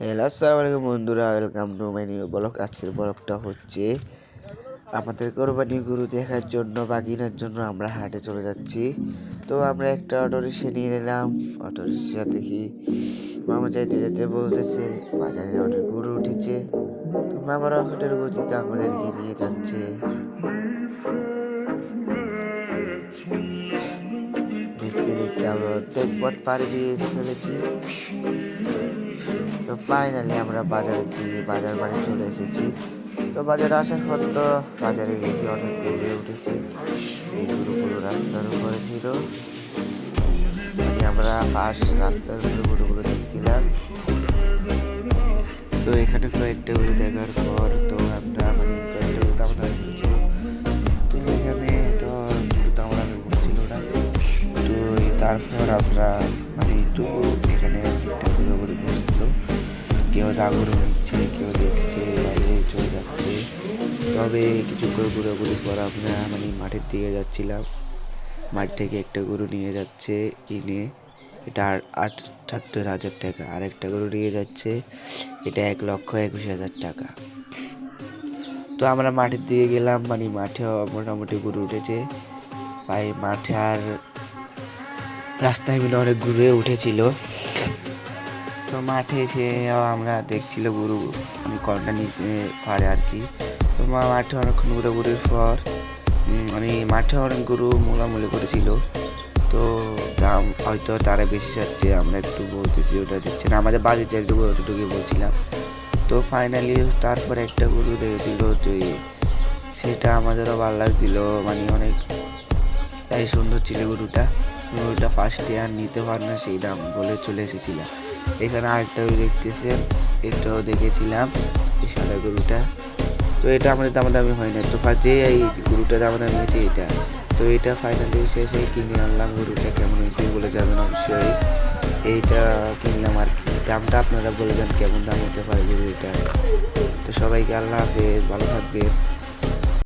Hello আসসালামু আলাইকুম বন্ধুরা, welcome to my new blog. আজকের ব্লগটা হচ্ছে আমাদের কোরবানি গরু দেখার জন্য বা কেনার জন্য আমরা হাটে চলে যাচ্ছি। তো আমরা একটা অটোরিক্সা নিয়ে নিলাম। অটোরিক্সা দেখি মামা যাইতে যেতে বলতেছে বাজারে অনেক গরু উঠেছে। তো মামার রকেটের গতিতে আমাদেরকে নিয়ে যাচ্ছে। দেখতে দেখতে আমরা অর্ধেক পথ পাড়ি দিয়ে ফেলেছি। তো ফাইনালি আমরা বাজার বাড়ি চলে এসেছি। তো বাজারে আসার পর তো বাজারে দেখি অনেক গরু উঠেছে। এই গরুগুলো রাস্তার উপরে ছিল, মানে আমরা রাস্তার উপরে গরুগুলো দেখছিলাম। তো এখানে কয়েকটা গরু দেখার পর তো আমরা কয়েকটা গরু দামাদামি করেছিল। তো এখানে তো গরু দামাদামি করছিল না। তো তারপর আমরা একটু এখানে একটা ঘোরাঘুরি করছিল। কেউ দাগুড়ো নিচ্ছে, কেউ দেখছে, বাইরে চলে যাচ্ছে। তবে কিছুক্ষণ ঘোরাঘুরির পর আমরা মাঠের দিকে যাচ্ছিলাম। মাঠ থেকে একটা গরু নিয়ে যাচ্ছে কিনে, এটা 78,000 টাকা। আর একটা গরু নিয়ে যাচ্ছে, এটা 1,21,000 টাকা। তো আমরা মাঠের দিকে গেলাম, মাঠে মোটামুটি গরু উঠেছে। মাঠে আর রাস্তায় অনেক গরু উঠেছিল। তো মাঠে এসে আমরা দেখছিল গরু কলটা নিতে পারে আর কি। তো মাঠে অনেকক্ষণ ঘুরাঘুরির পর মাঠে অনেক গরু মোলামুলি করেছিল। তো দাম হয়তো তারা বেশি যাচ্ছে, আমরা একটু বলতেছি ওটা দিচ্ছে না, আমাদের বাজেট যেটুকু অতটুকুই বলছিলাম। তো ফাইনালি তারপরে একটা গরু দেখেছিল, তো সেটা আমাদেরও ভালো লাগছিল, অনেক সুন্দর ছিল গরুটা। ফার্স্ট ইয়ার নিতে পার না সেই দাম বলে চলে এসেছিলাম। এখানে আরেকটা দেখতেছেন, এটাও দেখেছিলাম এই সাদা গরুটা। তো এটা আমাদের দামাদামি হয় না। তো যে এই গরুটা দামাদামি হয়েছে এটা। তো এটা ফাইনালি শেষে কিনে আনলাম। গরুটা কেমন হয়েছে বলে যাবেন অবশ্যই। এইটা কিনলাম আর কি। দামটা আপনারা বলে যান কেমন দাম হতে পারে গরুটা। তো সবাইকে আল্লাহ হাফেজ, ভালো থাকবেন।